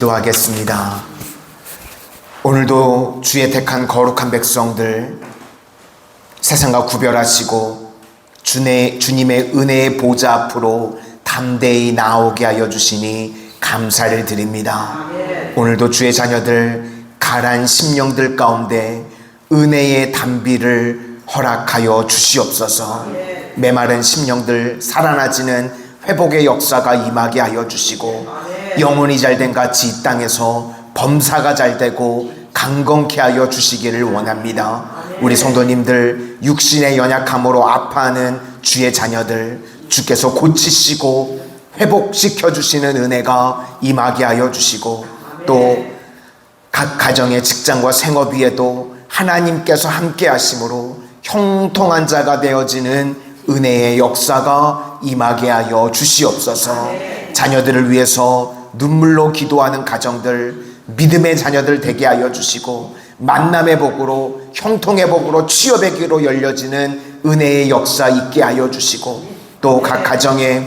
기도하겠습니다. 오늘도 주의 택한 거룩한 백성들 세상과 구별하시고 주님의 은혜의 보좌 앞으로 담대히 나오게 하여 주시니 감사를 드립니다. 오늘도 주의 자녀들 가라앉은 심령들 가운데 은혜의 담비를 허락하여 주시옵소서. 메마른 심령들 살아나지는 회복의 역사가 임하게 하여 주시고 영혼이 잘된 같이 이 땅에서 범사가 잘되고 강건케 하여 주시기를 원합니다. 우리 성도님들 육신의 연약함으로 아파하는 주의 자녀들 주께서 고치시고 회복시켜 주시는 은혜가 임하게 하여 주시고 또 각 가정의 직장과 생업 위에도 하나님께서 함께 하심으로 형통한 자가 되어지는 은혜의 역사가 임하게 하여 주시옵소서. 자녀들을 위해서 눈물로 기도하는 가정들 믿음의 자녀들 되게 하여 주시고 만남의 복으로 형통의 복으로 취업의 길로 열려지는 은혜의 역사 있게 하여 주시고 또 각 가정의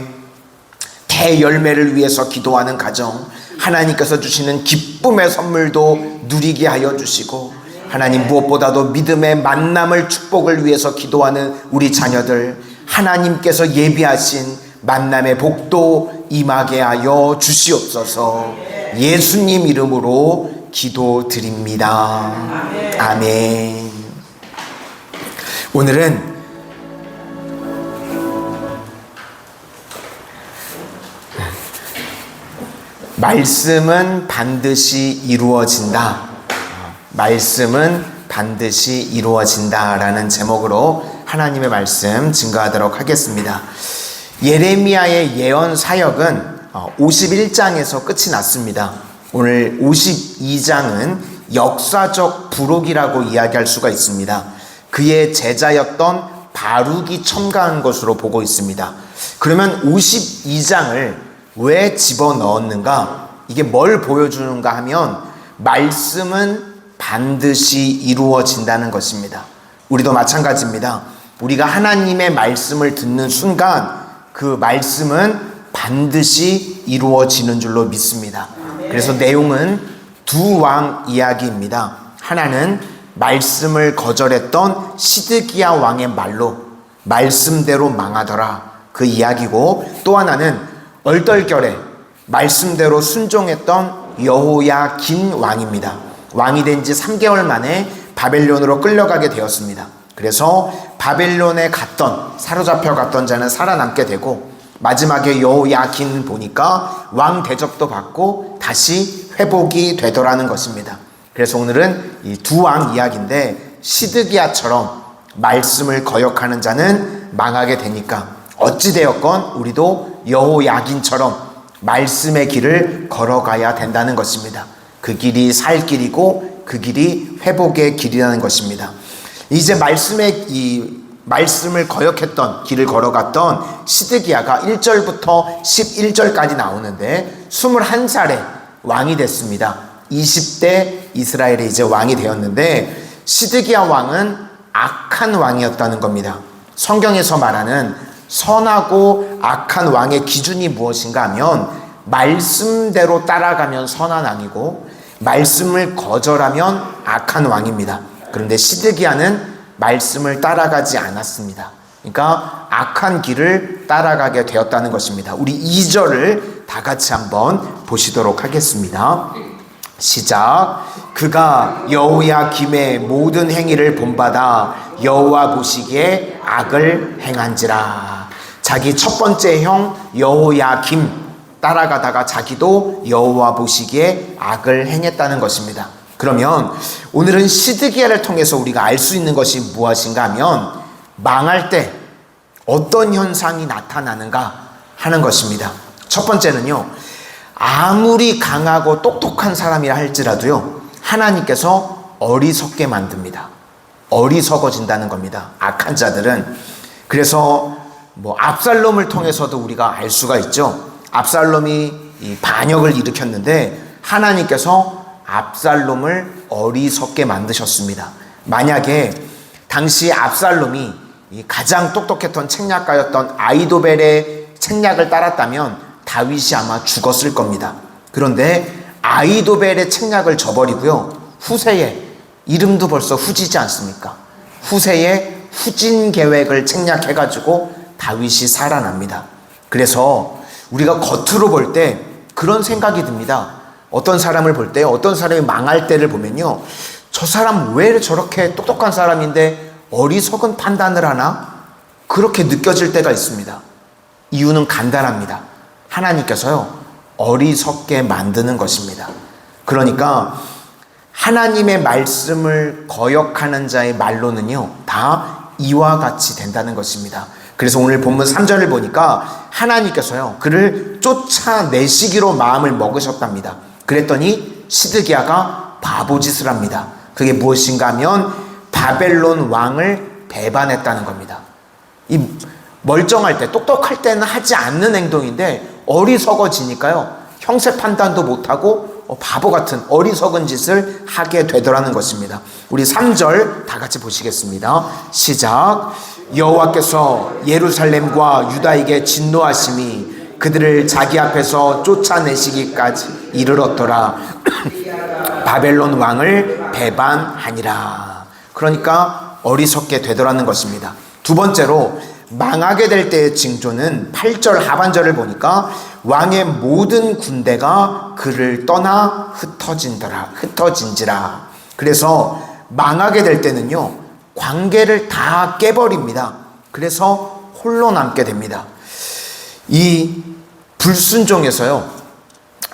대열매를 위해서 기도하는 가정 하나님께서 주시는 기쁨의 선물도 누리게 하여 주시고 하나님 무엇보다도 믿음의 만남을 축복을 위해서 기도하는 우리 자녀들 하나님께서 예비하신 만남의 복도 임하게 하여 주시옵소서. 예수님 이름으로 기도드립니다. 아멘. 오늘은 말씀은 반드시 이루어진다. 말씀은 반드시 이루어진다 라는 제목으로 하나님의 말씀 증거하도록 하겠습니다. 예레미야의 예언 사역은 51장에서 끝이 났습니다. 오늘 52장은 역사적 부록이라고 이야기할 수가 있습니다. 그의 제자였던 바룩이 첨가한 것으로 보고 있습니다. 그러면 52장을 왜 집어넣었는가? 이게 뭘 보여주는가 하면 말씀은 반드시 이루어진다는 것입니다. 우리도 마찬가지입니다. 우리가 하나님의 말씀을 듣는 순간 그 말씀은 반드시 이루어지는 줄로 믿습니다. 그래서 내용은 두 왕 이야기입니다. 하나는 말씀을 거절했던 시드기야 왕의 말로 말씀대로 망하더라 그 이야기고 또 하나는 얼떨결에 말씀대로 순종했던 여호야긴 왕입니다. 왕이 된 지 3개월 만에 바벨론으로 끌려가게 되었습니다. 그래서 바벨론에 사로잡혀 갔던 자는 살아남게 되고 마지막에 여호야긴 보니까 왕 대접도 받고 다시 회복이 되더라는 것입니다. 그래서 오늘은 이 두 왕 이야기인데 시드기야처럼 말씀을 거역하는 자는 망하게 되니까 어찌되었건 우리도 여호야긴처럼 말씀의 길을 걸어가야 된다는 것입니다. 그 길이 살 길이고 그 길이 회복의 길이라는 것입니다. 이제 말씀을 거역했던 길을 걸어갔던 시드기야가 1절부터 11절까지 나오는데 21살에 왕이 됐습니다. 20대 이스라엘에 이제 왕이 되었는데 시드기야 왕은 악한 왕이었다는 겁니다. 성경에서 말하는 선하고 악한 왕의 기준이 무엇인가 하면 말씀대로 따라가면 선한 왕이고 말씀을 거절하면 악한 왕입니다. 그런데 시드기야는 말씀을 따라가지 않았습니다. 그러니까 악한 길을 따라가게 되었다는 것입니다. 우리 2절을 다 같이 한번 보시도록 하겠습니다. 시작. 그가 여호야김의 모든 행위를 본받아 여호와 보시기에 악을 행한지라. 자기 첫 번째 형 여호야김 따라가다가 자기도 여호와 보시기에 악을 행했다는 것입니다. 그러면 오늘은 시드기야를 통해서 우리가 알 수 있는 것이 무엇인가 하면 망할 때 어떤 현상이 나타나는가 하는 것입니다. 첫 번째는요, 아무리 강하고 똑똑한 사람이라 할지라도요 하나님께서 어리석게 만듭니다. 어리석어진다는 겁니다. 악한 자들은. 그래서 압살롬을 통해서도 우리가 알 수가 있죠. 압살롬이 이 반역을 일으켰는데 하나님께서 압살롬을 어리석게 만드셨습니다. 만약에 당시 압살롬이 가장 똑똑했던 책략가였던 아이도벨의 책략을 따랐다면 다윗이 아마 죽었을 겁니다. 그런데 아이도벨의 책략을 저버리고요. 후세에 이름도 벌써 후지지 않습니까? 후세에 후진 계획을 책략해가지고 다윗이 살아납니다. 그래서 우리가 겉으로 볼 때 그런 생각이 듭니다. 어떤 사람을 볼 때, 어떤 사람이 망할 때를 보면요, 저 사람 왜 저렇게 똑똑한 사람인데 어리석은 판단을 하나? 그렇게 느껴질 때가 있습니다. 이유는 간단합니다. 하나님께서요, 어리석게 만드는 것입니다. 그러니까 하나님의 말씀을 거역하는 자의 말로는요, 다 이와 같이 된다는 것입니다. 그래서 오늘 본문 3절을 보니까 하나님께서요, 그를 쫓아내시기로 마음을 먹으셨답니다. 그랬더니 시드기야가 바보짓을 합니다. 그게 무엇인가 하면 바벨론 왕을 배반했다는 겁니다. 이 멀쩡할 때, 똑똑할 때는 하지 않는 행동인데 어리석어지니까요, 형세 판단도 못하고 바보 같은 어리석은 짓을 하게 되더라는 것입니다. 우리 3절 다 같이 보시겠습니다. 시작. 여호와께서 예루살렘과 유다에게 진노하심이 그들을 자기 앞에서 쫓아내시기까지 이르렀더라. 바벨론 왕을 배반하니라. 그러니까 어리석게 되더라는 것입니다. 두 번째로 망하게 될 때의 징조는 8절 하반절을 보니까 왕의 모든 군대가 그를 떠나 흩어진지라. 그래서 망하게 될 때는요, 관계를 다 깨버립니다. 그래서 홀로 남게 됩니다. 이 불순종에서요,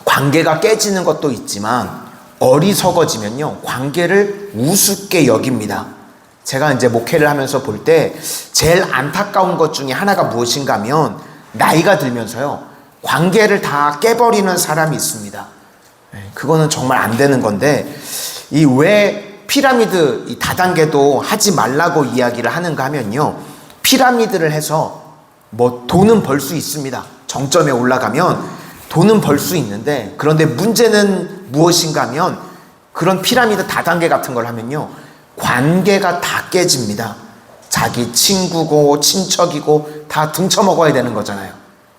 관계가 깨지는 것도 있지만 어리석어지면요, 관계를 우습게 여깁니다. 제가 이제 목회를 하면서 볼 때 제일 안타까운 것 중에 하나가 무엇인가 하면 나이가 들면서요, 관계를 다 깨버리는 사람이 있습니다. 그거는 정말 안 되는 건데, 이 왜 피라미드 이 다단계도 하지 말라고 이야기를 하는가 하면요, 피라미드를 해서 뭐 돈은 벌 수 있습니다. 정점에 올라가면 돈은 벌 수 있는데, 그런데 문제는 무엇인가 하면 그런 피라미드 다단계 같은 걸 하면요, 관계가 다 깨집니다. 자기 친구고 친척이고 다 등쳐먹어야 되는 거잖아요.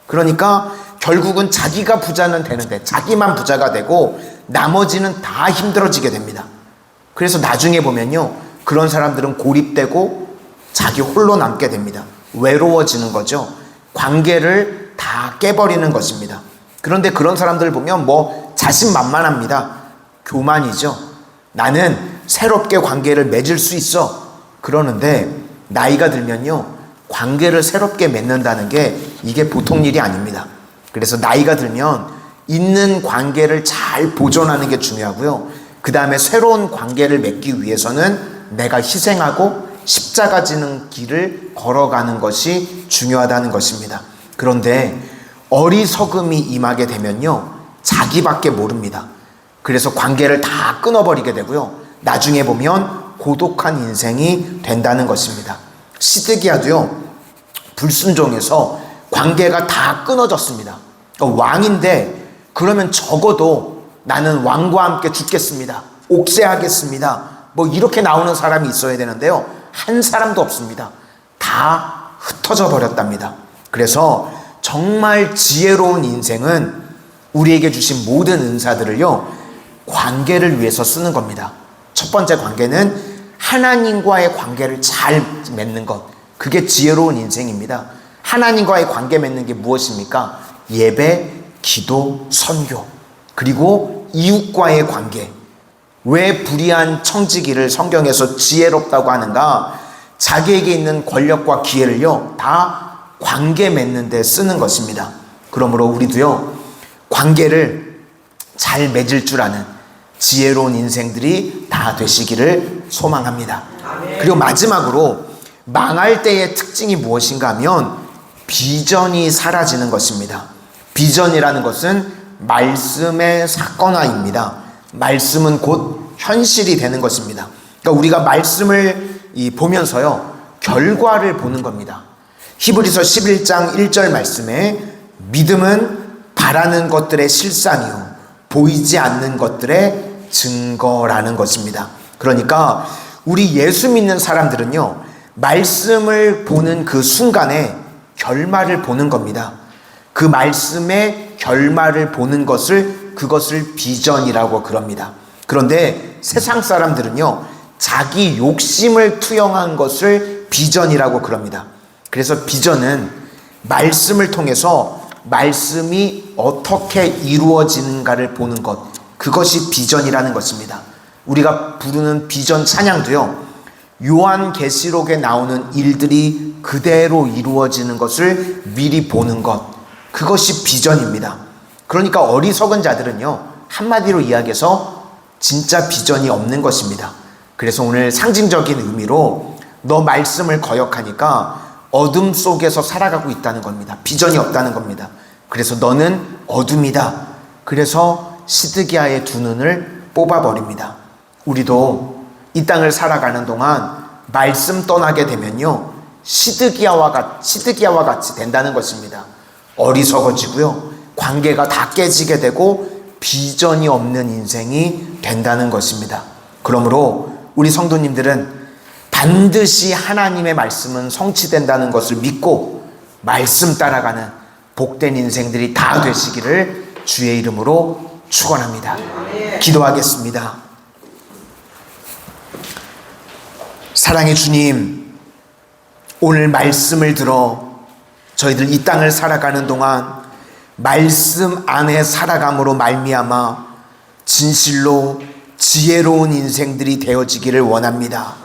그러니까 결국은 자기가 부자는 되는데 자기만 부자가 되고 나머지는 다 힘들어지게 됩니다. 그래서 나중에 보면요, 그런 사람들은 고립되고 자기 홀로 남게 됩니다. 외로워지는 거죠. 관계를 다 깨버리는 것입니다. 그런데 그런 사람들 보면 뭐 자신만만합니다. 교만이죠. 나는 새롭게 관계를 맺을 수 있어. 그러는데 나이가 들면요, 관계를 새롭게 맺는다는 게 이게 보통 일이 아닙니다. 그래서 나이가 들면 있는 관계를 잘 보존하는 게 중요하고요, 그 다음에 새로운 관계를 맺기 위해서는 내가 희생하고 십자가 지는 길을 걸어가는 것이 중요하다는 것입니다. 그런데 어리석음이 임하게 되면요, 자기밖에 모릅니다. 그래서 관계를 다 끊어버리게 되고요, 나중에 보면 고독한 인생이 된다는 것입니다. 시드기야도요, 불순종해서 관계가 다 끊어졌습니다. 왕인데 그러면 적어도 나는 왕과 함께 죽겠습니다, 옥새하겠습니다, 뭐 이렇게 나오는 사람이 있어야 되는데요, 한 사람도 없습니다. 다 흩어져 버렸답니다. 그래서 정말 지혜로운 인생은 우리에게 주신 모든 은사들을요, 관계를 위해서 쓰는 겁니다. 첫 번째 관계는 하나님과의 관계를 잘 맺는 것, 그게 지혜로운 인생입니다. 하나님과의 관계 맺는 게 무엇입니까? 예배, 기도, 선교, 그리고 이웃과의 관계. 왜 불의한 청지기를 성경에서 지혜롭다고 하는가? 자기에게 있는 권력과 기회를요, 다 관계 맺는 데 쓰는 것입니다. 그러므로 우리도요, 관계를 잘 맺을 줄 아는 지혜로운 인생들이 다 되시기를 소망합니다. 그리고 마지막으로 망할 때의 특징이 무엇인가 하면 비전이 사라지는 것입니다. 비전이라는 것은 말씀의 사건화입니다. 말씀은 곧 현실이 되는 것입니다. 그러니까 우리가 말씀을 보면서요, 결과를 보는 겁니다. 히브리서 11장 1절 말씀에 믿음은 바라는 것들의 실상이요 보이지 않는 것들의 증거라는 것입니다. 그러니까 우리 예수 믿는 사람들은요, 말씀을 보는 그 순간에 결말을 보는 겁니다. 그 말씀의 결말을 보는 것을 그것을 비전이라고 그럽니다. 그런데 세상 사람들은요, 자기 욕심을 투영한 것을 비전이라고 그럽니다. 그래서 비전은 말씀을 통해서 말씀이 어떻게 이루어지는가를 보는 것, 그것이 비전이라는 것입니다. 우리가 부르는 비전 찬양도요, 요한계시록에 나오는 일들이 그대로 이루어지는 것을 미리 보는 것, 그것이 비전입니다. 그러니까 어리석은 자들은요, 한마디로 이야기해서 진짜 비전이 없는 것입니다. 그래서 오늘 상징적인 의미로 너 말씀을 거역하니까 어둠 속에서 살아가고 있다는 겁니다. 비전이 없다는 겁니다. 그래서 너는 어둠이다. 그래서 시드기야의 두 눈을 뽑아버립니다. 우리도 이 땅을 살아가는 동안 말씀 떠나게 되면요, 시드기야와 같이 된다는 것입니다. 어리석어지고요, 관계가 다 깨지게 되고 비전이 없는 인생이 된다는 것입니다. 그러므로 우리 성도님들은 반드시 하나님의 말씀은 성취된다는 것을 믿고 말씀 따라가는 복된 인생들이 다 되시기를 주의 이름으로 축원합니다. 기도하겠습니다. 사랑의 주님, 오늘 말씀을 들어 저희들 이 땅을 살아가는 동안 말씀 안에 살아감으로 말미암아 진실로 지혜로운 인생들이 되어지기를 원합니다.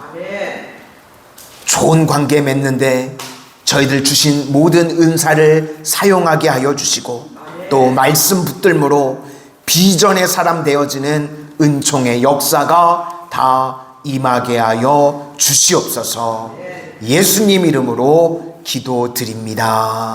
좋은 관계 맺는데 저희들 주신 모든 은사를 사용하게 하여 주시고, 또 말씀 붙들므로 비전의 사람 되어지는 은총의 역사가 다 임하게 하여 주시옵소서. 예수님 이름으로 기도드립니다.